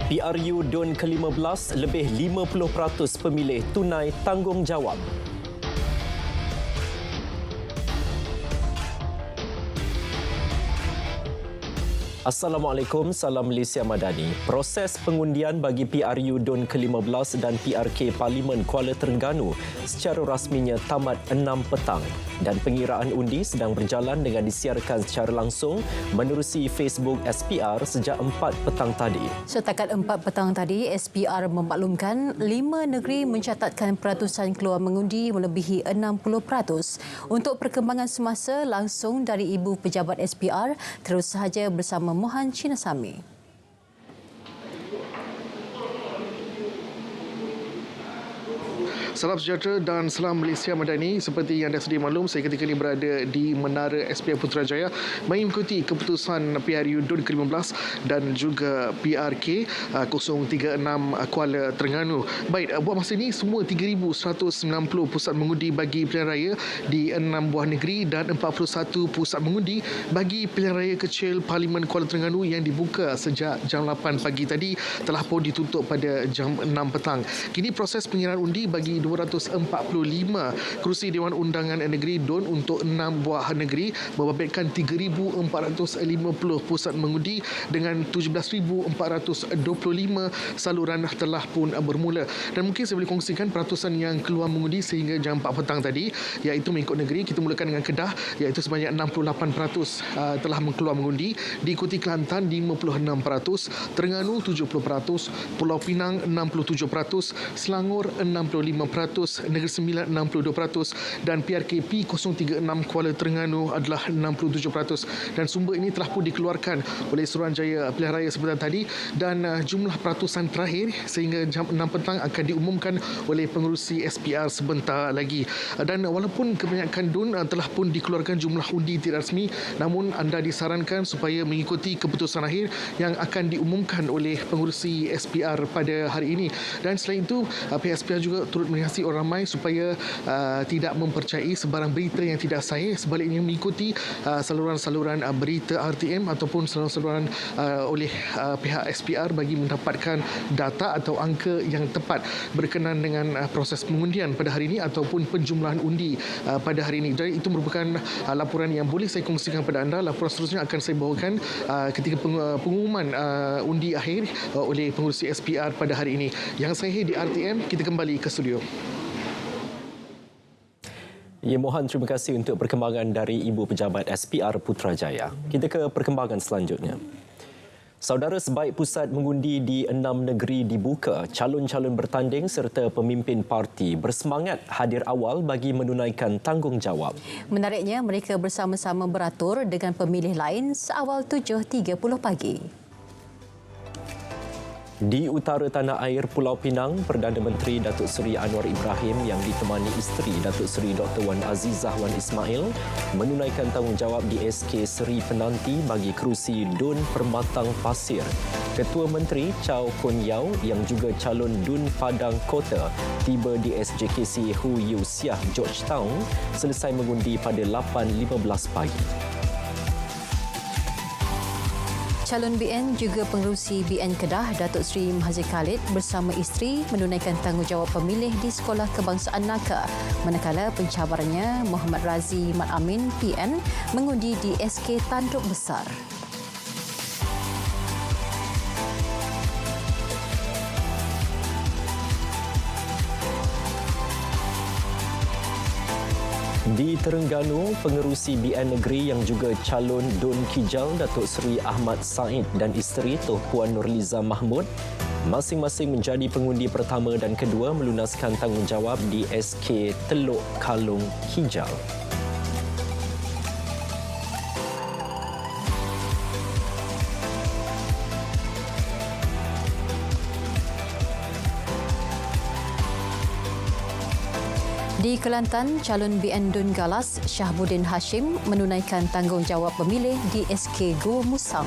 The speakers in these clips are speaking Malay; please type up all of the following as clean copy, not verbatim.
PRU DUN ke-15, lebih 50% pemilih tunai tanggungjawab. Assalamualaikum, salam Malaysia Madani. Proses pengundian bagi PRU DUN ke-15 dan PRK Parlimen Kuala Terengganu secara rasminya tamat 6 petang dan pengiraan undi sedang berjalan dengan disiarkan secara langsung menerusi Facebook SPR sejak 4 petang tadi. Setakat 4 petang tadi, SPR memaklumkan 5 negeri mencatatkan peratusan keluar mengundi melebihi 60%. Untuk perkembangan semasa langsung dari Ibu Pejabat SPR, terus sahaja bersama Mohan Chinasami. Salam sejahtera dan salam Malaysia Madani. Seperti yang dah sedia maklum, saya ketika ini berada di Menara SPR Putrajaya mengikuti keputusan PRU DUN ke-15 dan juga PRK 036 Kuala Terengganu. Baik, buat masa ini semua 3,190 pusat mengundi bagi pilihan raya di 6 buah negeri dan 41 pusat mengundi bagi pilihan raya kecil Parlimen Kuala Terengganu yang dibuka sejak jam 8 pagi tadi telah pun ditutup pada jam 6 petang. Kini proses pengiraan undi bagi 245 kerusi Dewan Undangan Negeri DUN untuk 6 buah negeri membabitkan 3,450 pusat mengundi dengan 17,425 saluran telah pun bermula. Dan mungkin saya boleh kongsikan peratusan yang keluar mengundi sehingga jam 4 petang tadi, iaitu mengikut negeri. Kita mulakan dengan Kedah, iaitu sebanyak 68% telah keluar mengundi, diikuti Kelantan 56%, Terengganu 70%, Pulau Pinang 67%, Selangor 65%, Negeri Sembilan 62% dan PRKP 036 Kuala Terengganu adalah 67%. Dan sumber ini telah pun dikeluarkan oleh Suruhanjaya Pilihan Raya sebentar tadi dan jumlah peratusan terakhir sehingga jam 6 petang akan diumumkan oleh pengerusi SPR sebentar lagi. Dan walaupun kebanyakan DUN telah pun dikeluarkan jumlah undi tidak rasmi, namun anda disarankan supaya mengikuti keputusan akhir yang akan diumumkan oleh pengerusi SPR pada hari ini. Dan selain itu, pihak SPR juga turut mengasihi orang ramai supaya tidak mempercayai sebarang berita yang tidak sahih, sebaliknya mengikuti saluran-saluran berita RTM ataupun saluran-saluran oleh pihak SPR bagi mendapatkan data atau angka yang tepat berkenaan dengan proses pengundian pada hari ini ataupun penjumlahan undi pada hari ini. Jadi itu merupakan laporan yang boleh saya kongsikan kepada anda. Laporan seterusnya akan saya bawakan ketika pengumuman undi akhir oleh pengurusi SPR pada hari ini. Yang saya di RTM, kita kembali ke studio. Ya, Mohan, terima kasih untuk perkembangan dari Ibu Pejabat SPR Putrajaya. Kita ke perkembangan selanjutnya. Saudara, sebaik pusat mengundi di 6 negeri dibuka, calon-calon bertanding serta pemimpin parti bersemangat hadir awal bagi menunaikan tanggungjawab. Menariknya, mereka bersama-sama beratur dengan pemilih lain seawal 7.30 pagi. Di utara tanah air Pulau Pinang, Perdana Menteri Datuk Seri Anwar Ibrahim yang ditemani isteri Datuk Seri Dr. Wan Azizah Wan Ismail menunaikan tanggungjawab di SK Seri Penanti bagi kerusi DUN Permatang Pasir. Ketua Menteri Chow Kun Yeow yang juga calon DUN Padang Kota tiba di SJKC Hu Yu Siah Georgetown selesai mengundi pada 8.15 pagi. Calon BN juga pengerusi BN Kedah Datuk Seri Mahathir Khalid bersama isteri menunaikan tanggungjawab pemilih di Sekolah Kebangsaan Naka, manakala pencabarannya Muhammad Razi Mat Amin PN mengundi di SK Tanduk Besar. Di Terengganu, pengerusi BN Negeri yang juga calon DUN Kijal Datuk Seri Ahmad Said dan isteri Tuan Puan Nurliza Mahmud masing-masing menjadi pengundi pertama dan kedua melunaskan tanggungjawab di SK Teluk Kalung Kijal. Di Kelantan, calon BN DUN Galas Syahbudin Hashim menunaikan tanggungjawab pemilih di SK Gua Musang.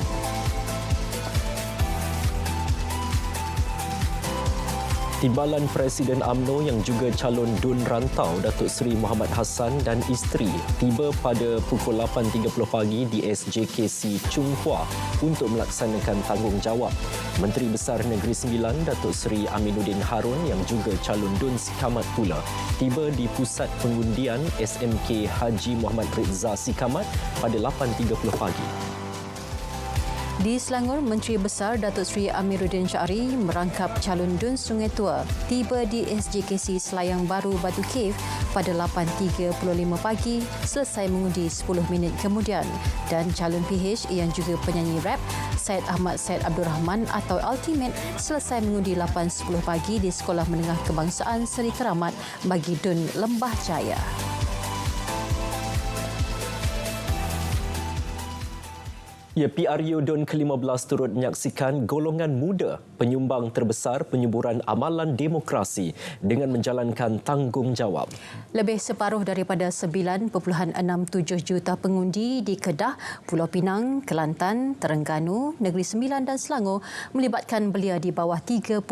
Timbalan Presiden UMNO yang juga calon Dun Rantau Datuk Seri Muhammad Hassan dan isteri tiba pada pukul 8.30 pagi di SJKC Chung Hua untuk melaksanakan tanggungjawab. Menteri Besar Negeri Sembilan Datuk Seri Aminuddin Harun yang juga calon Dun Sikamat pula tiba di pusat pengundian SMK Haji Muhammad Rizza Sikamat pada 8.30 pagi. Di Selangor, Menteri Besar Datuk Seri Amiruddin Syari merangkap calon Dun Sungai Tua tiba di SJKC Selayang Baru Batu Cave pada 8.35 pagi selesai mengundi 10 minit kemudian, dan calon PH yang juga penyanyi rap Syed Ahmad Syed Abdul Rahman atau Ultimate selesai mengundi 8.10 pagi di Sekolah Menengah Kebangsaan Seri Keramat bagi Dun Lembah Jaya. PRU Dun ke-15 turut menyaksikan golongan muda penyumbang terbesar penyuburan amalan demokrasi dengan menjalankan tanggungjawab. Lebih separuh daripada 9.67 juta pengundi di Kedah, Pulau Pinang, Kelantan, Terengganu, Negeri Sembilan dan Selangor melibatkan belia di bawah 39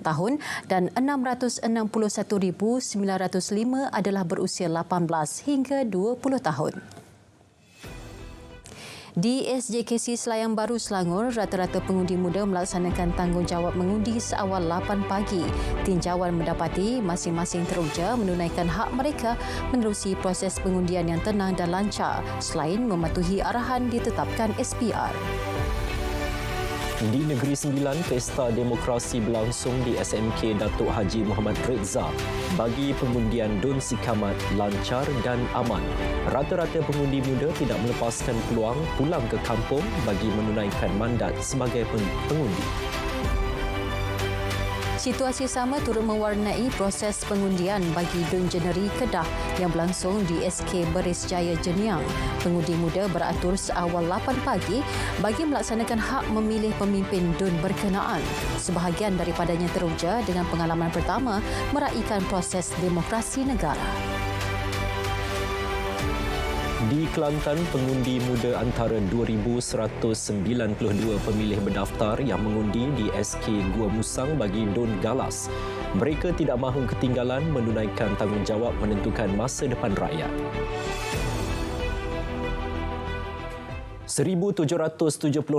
tahun dan 661,905 adalah berusia 18 hingga 20 tahun. Di SJKC Selayang Baru Selangor, rata-rata pengundi muda melaksanakan tanggungjawab mengundi seawal 8 pagi. Tinjauan mendapati masing-masing teruja menunaikan hak mereka menerusi proses pengundian yang tenang dan lancar selain mematuhi arahan ditetapkan SPR. Di Negeri Sembilan, Pesta Demokrasi berlangsung di SMK Datuk Haji Muhammad Rizza bagi pengundian Dun Sikamat lancar dan aman. Rata-rata pengundi muda tidak melepaskan peluang pulang ke kampung bagi menunaikan mandat sebagai pengundi. Situasi sama turut mewarnai proses pengundian bagi Dun Jeneri Kedah yang berlangsung di SK Beris Jaya Jeniang. Pengundi muda beratur seawal 8 pagi bagi melaksanakan hak memilih pemimpin Dun berkenaan. Sebahagian daripadanya teruja dengan pengalaman pertama meraikan proses demokrasi negara. Di Kelantan, pengundi muda antara 2,192 pemilih berdaftar yang mengundi di SK Gua Musang bagi Dun Galas. Mereka tidak mahu ketinggalan menunaikan tanggungjawab menentukan masa depan rakyat. 1,770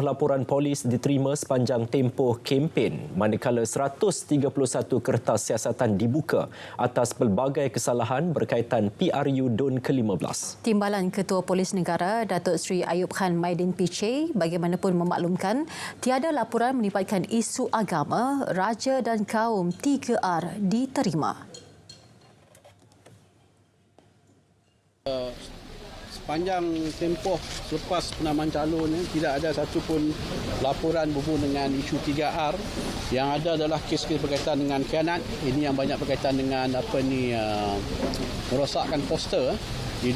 laporan polis diterima sepanjang tempoh kempen, manakala 131 kertas siasatan dibuka atas pelbagai kesalahan berkaitan PRU Dun ke-15. Timbalan Ketua Polis Negara Datuk Seri Ayub Khan Maidin Piche bagaimanapun memaklumkan tiada laporan melibatkan isu agama, raja dan kaum 3R diterima. Sepanjang tempoh selepas penamaan calon tidak ada satu pun laporan berhubung dengan isu 3R. Yang ada adalah kes-kes berkaitan dengan khianat. Ini yang banyak berkaitan dengan merosakkan poster di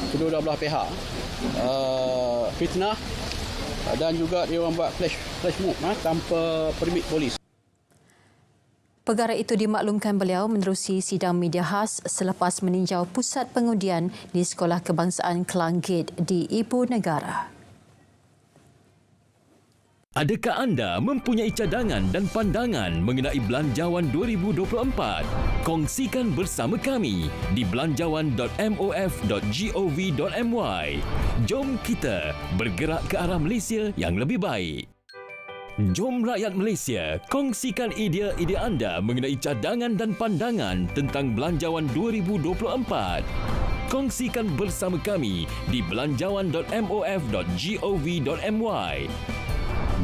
kedua belah pihak. Fitnah dan juga dia orang buat flash mob tanpa permit polis. Perkara itu dimaklumkan beliau menerusi sidang media khas selepas meninjau pusat pengundian di Sekolah Kebangsaan Klang Gate di Ibu Negara. Adakah anda mempunyai cadangan dan pandangan mengenai Belanjawan 2024? Kongsikan bersama kami di belanjawan.mof.gov.my. Jom kita bergerak ke arah Malaysia yang lebih baik. Jom rakyat Malaysia, kongsikan idea-idea anda mengenai cadangan dan pandangan tentang Belanjawan 2024. Kongsikan bersama kami di belanjawan.mof.gov.my.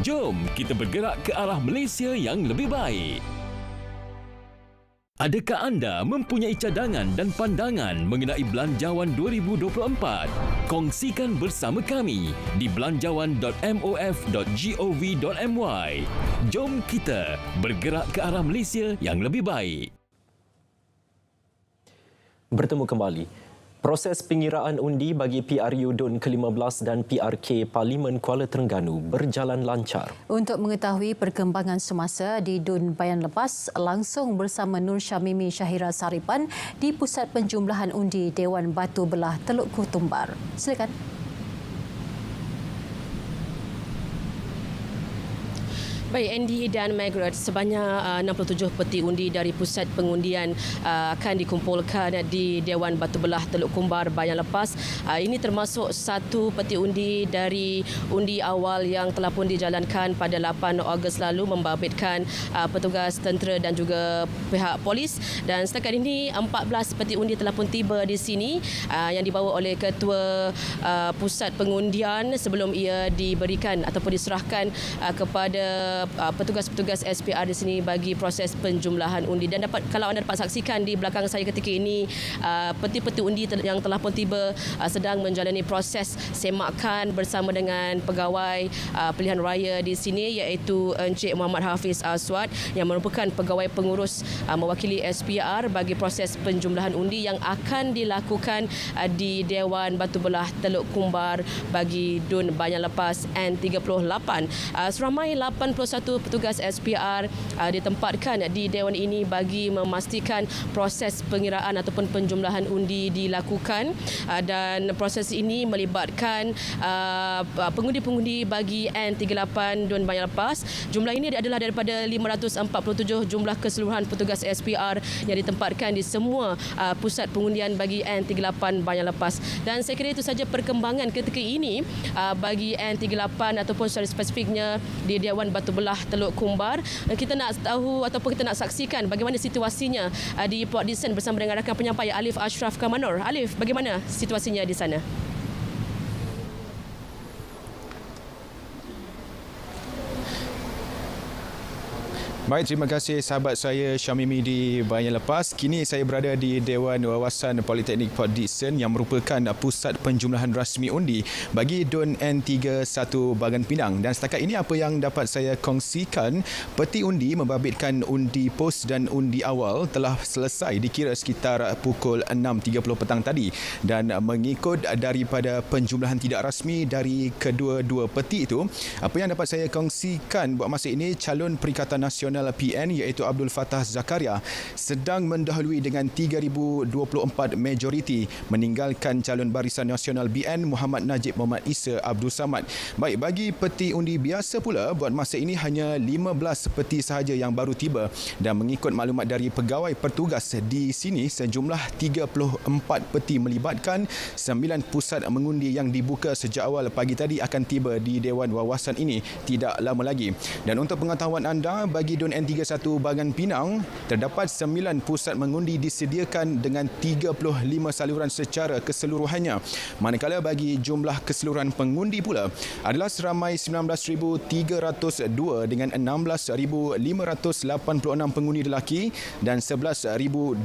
Jom kita bergerak ke arah Malaysia yang lebih baik. Adakah anda mempunyai cadangan dan pandangan mengenai Belanjawan 2024? Kongsikan bersama kami di belanjawan.mof.gov.my. Jom kita bergerak ke arah Malaysia yang lebih baik. Bertemu kembali. Proses pengiraan undi bagi PRU Dun ke-15 dan PRK Parlimen Kuala Terengganu berjalan lancar. Untuk mengetahui perkembangan semasa di Dun Bayan Lepas, langsung bersama Nur Syamimi Syahira Saripan di Pusat Penjumlahan Undi Dewan Batu Belah Teluk Kutumbar. Silakan. Baik, Andy dan Margaret, sebanyak 67 peti undi dari pusat pengundian akan dikumpulkan di Dewan Batu Belah Teluk Kumbar Bayan Lepas. Ini termasuk satu peti undi dari undi awal yang telah pun dijalankan pada 8 Ogos lalu membabitkan petugas tentera dan juga pihak polis. Dan setakat ini 14 peti undi telah pun tiba di sini yang dibawa oleh Ketua Pusat Pengundian sebelum ia diberikan ataupun diserahkan kepada petugas-petugas SPR di sini bagi proses penjumlahan undi. Dan kalau anda dapat saksikan di belakang saya ketika ini, peti-peti undi yang telah pun tiba sedang menjalani proses semakan bersama dengan pegawai pilihan raya di sini, iaitu Encik Muhammad Hafiz Aswad yang merupakan pegawai pengurus mewakili SPR bagi proses penjumlahan undi yang akan dilakukan di Dewan Batu Belah Teluk Kumbar bagi DUN Bayan Lepas N38. Seramai 81 petugas SPR ditempatkan di Dewan ini bagi memastikan proses pengiraan ataupun penjumlahan undi dilakukan, dan proses ini melibatkan pengundi-pengundi bagi N38 DUN Bayan Lepas. Jumlah ini adalah daripada 547 jumlah keseluruhan petugas SPR yang ditempatkan di semua pusat pengundian bagi N38 Bayan Lepas. Dan saya kira itu saja perkembangan ketika ini bagi N38 ataupun secara spesifiknya di Dewan Batu Belah Teluk Kumbar. Kita nak tahu ataupun kita nak saksikan bagaimana situasinya di Port Dickson bersama dengan rakan penyampai Alif Ashraf Kamanor. Alif, bagaimana situasinya di sana? Baik, terima kasih sahabat saya Syamimi di Bayan Lepas. Kini saya berada di Dewan Wawasan Politeknik Port Dickson yang merupakan pusat penjumlahan rasmi undi bagi DUN N31 Bagan Pinang. Dan setakat ini apa yang dapat saya kongsikan, peti undi membabitkan undi pos dan undi awal telah selesai dikira sekitar pukul 6.30 petang tadi. Dan mengikut daripada penjumlahan tidak rasmi dari kedua-dua peti itu, apa yang dapat saya kongsikan buat masa ini, calon Perikatan Nasional PN iaitu Abdul Fattah Zakaria sedang mendahului dengan 3,024 majoriti meninggalkan calon Barisan Nasional BN Muhammad Najib Muhammad Isa Abdul Samad. Baik, bagi peti undi biasa pula buat masa ini hanya 15 peti sahaja yang baru tiba, dan mengikut maklumat dari pegawai pertugas di sini sejumlah 34 peti melibatkan 9 pusat mengundi yang dibuka sejak awal pagi tadi akan tiba di Dewan Wawasan ini tidak lama lagi. Dan untuk pengetahuan anda, bagi DUN N31 Bagan Pinang terdapat 9 pusat mengundi disediakan dengan 35 saluran secara keseluruhannya. Manakala bagi jumlah keseluruhan pengundi pula adalah seramai 19,302 dengan 16,586 pengundi lelaki dan 11,204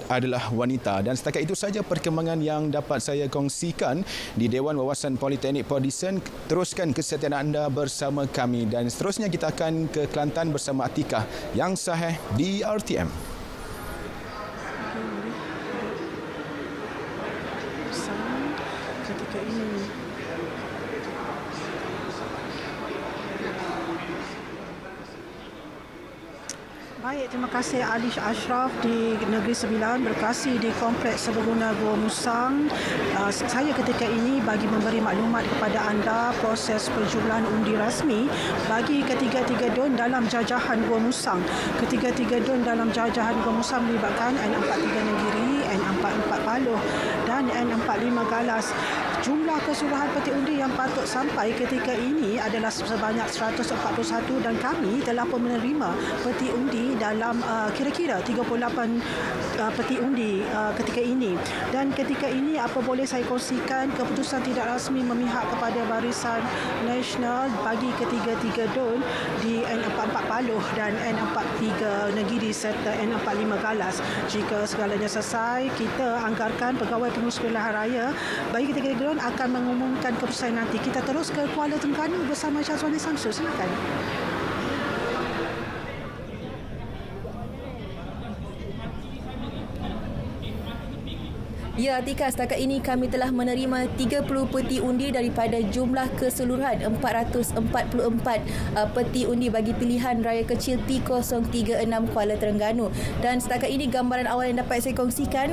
adalah wanita. Dan setakat itu saja perkembangan yang dapat saya kongsikan di Dewan Wawasan Politeknik Port Dickson. Teruskan kesetiaan anda bersama kami dan seterusnya kita akan ke Kelantan bersama Atikah yang sahih di RTM. Ketika ini baik, terima kasih Alif Ashraf di Negeri Sembilan, berkasih di Kompleks Serbaguna Gua Musang. Saya ketika ini bagi memberi maklumat kepada anda proses penjumlahan undi rasmi bagi ketiga-tiga DUN dalam jajahan Gua Musang. Ketiga-tiga DUN dalam jajahan Gua Musang melibatkan N43 Negeri, N44 Paloh dan N45 Galas. Jumlah keseluruhan peti undi yang patut sampai ketika ini adalah sebanyak 141 dan kami telah pun menerima peti undi dalam kira-kira 38 peti undi ketika ini. Dan ketika ini apa boleh saya kongsikan, keputusan tidak rasmi memihak kepada Barisan Nasional bagi ketiga-tiga DUN di N44 Paloh dan N43 Negeri serta N45 Galas. Jika segalanya selesai, kita anggarkan pegawai pengurus pilihan raya bagi ketiga-tiga DUN akan mengumumkan keputusan nanti. Kita terus ke Kuala Terengganu bersama Syazwani Samsul. Silakan. Ya, Atika, setakat ini kami telah menerima 30 peti undi daripada jumlah keseluruhan 444 peti undi bagi pilihan raya kecil T036 Kuala Terengganu. Dan setakat ini gambaran awal yang dapat saya kongsikan,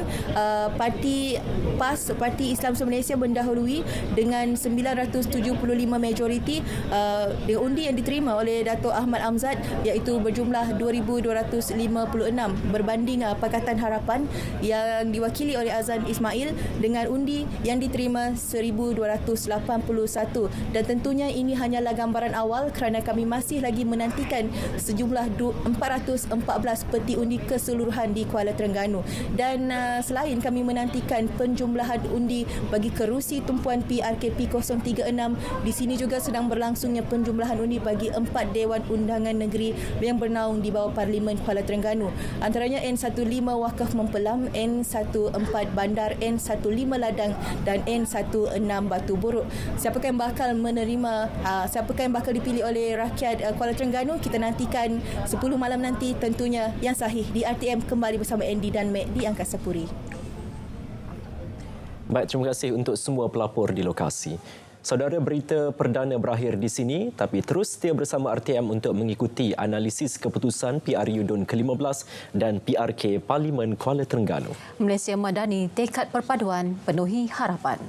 Parti PAS, Parti Islam Se-Malaysia mendahului dengan 975 majoriti dengan undi yang diterima oleh Dato' Ahmad Amzad iaitu berjumlah 2,256 berbanding Pakatan Harapan yang diwakili oleh Azan Ismail dengan undi yang diterima 1,281. Dan tentunya ini hanyalah gambaran awal kerana kami masih lagi menantikan sejumlah 414 peti undi keseluruhan di Kuala Terengganu. Dan selain kami menantikan penjumlahan undi bagi kerusi tumpuan PRK P036, di sini juga sedang berlangsungnya penjumlahan undi bagi 4 Dewan Undangan Negeri yang bernaung di bawah Parlimen Kuala Terengganu. Antaranya N15 Wakaf Mempelam, N14 Bandar, N15 Ladang dan N16 Batu Buruk. Siapakah yang bakal menerima, siapakah yang bakal dipilih oleh rakyat Kuala Terengganu? Kita nantikan 10 malam nanti tentunya yang sahih di RTM kembali bersama Andy dan Mac di Angkasa Puri. Baik, terima kasih untuk semua pelapor di lokasi. Saudara, berita perdana berakhir di sini, tapi terus setia bersama RTM untuk mengikuti analisis keputusan PRU DUN ke-15 dan PRK Parlimen Kuala Terengganu. Malaysia Madani, tekad perpaduan penuhi harapan.